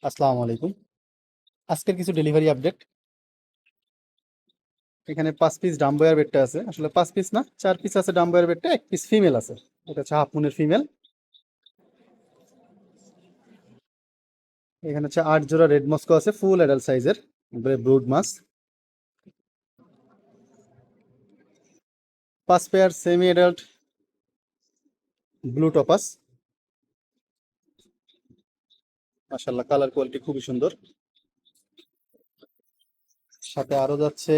আসসালামু আলাইকুম। আজকের কিছু ডেলিভারি আপডেট। এখানে 5 পিস ডাম্বয়ার বেডটা আছে, আসলে 5 পিস না, 4 পিস আছে ডাম্বয়ার বেডটা, 1 পিস ফিমেল আছে। এটা হচ্ছে হাফ মুনের ফিমেল। এখানে হচ্ছে 8 জোড়া রেড মস্কো আছে, ফুল অ্যাডাল্ট সাইজের, ব্রুড মাছ। 5 pair semi adult blue toppers. মাশাল্লাহ, কালার কোয়ালিটি খুবই সুন্দর। সাথে আরো যাচ্ছে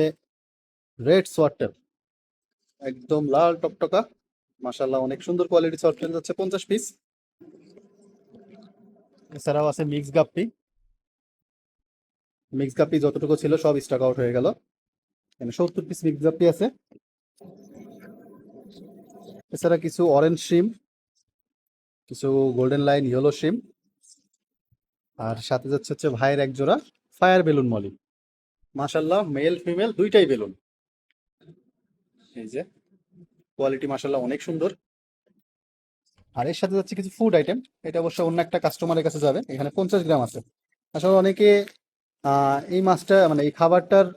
রেড সোয়াটার, একদম লাল টকটকা। মাশাল্লাহ, অনেক সুন্দর কোয়ালিটি সোয়াটার যাচ্ছে 50 পিস। এছাড়াও আছে মিক্স গাপ্পি। মিক্স গাপ্পি যতটুকু ছিল সব স্টক আউট হয়ে গেল। এখানে 70 পিস মিক্স গাপ্পি আছে। এছাড়া কিছু অরেঞ্জ শিম, কিছু গোল্ডেন লাইন ইয়েলো শিম, আর সাথে যাচ্ছে হচ্ছে ভাইয়ের এক জোড়া ফায়ার বেলুন মলি। মাশাল্লাহ, মেল ফিমেল দুইটাই বেলুন। এই যে কোয়ালিটি মাশাল্লাহ অনেক সুন্দর। আর এর সাথে যাচ্ছে কিছু ফুড আইটেম। এটা অবশ্য অন্য একটা কাস্টমারের কাছে যাবে। এখানে 50 গ্রাম আছে। আসলে অনেকে এই মাছটা মানে এই খাবারটার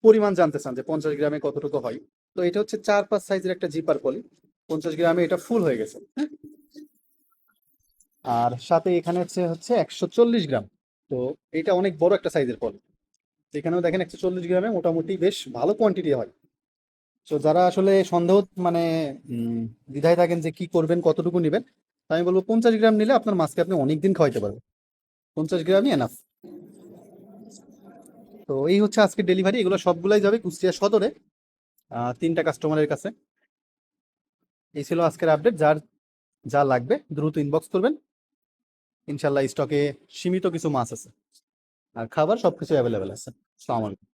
পরিমাণ জানতে চান যে 50 গ্রামে কতটুকু হয়। তো এটা হচ্ছে 4-5 সাইজের একটা জিপার পলি। 50 গ্রামে এটা ফুল হয়ে গেছে। আর সাথে এখানে হচ্ছে হচ্ছে 140 গ্রাম। তো এটা অনেক বড় একটা সাইজের পলি। এখানেও দেখেন 140 গ্রামে মোটামুটি বেশ ভালো কোয়ান্টিটি হয়। তো যারা আসলে সন্দেহ মানে উম, দ্বিধায় থাকেন যে কি করবেন কতটুকু নেবেন, তো আমি বলবো 50 গ্রাম নিলে আপনার মাছকে আপনি অনেক দিন খাওয়াইতে পারবেন। 50 গ্রামই এনাফ। তো এই হচ্ছে আজকে ডেলিভারি, এগুলো সবগুলাই যাবে কুষ্টিয়া সদরে, 3টা কাস্টমারের কাছে। এই ছিল আজকের আপডেট। যার যা লাগবে দ্রুত ইনবক্স করবেন। ইনশাল্লাহ স্টকে সীমিত কিছু মাছ আছে, আর খাবার সবকিছু অ্যাভেলেবেল আছে। আসসালামু আলাইকুম।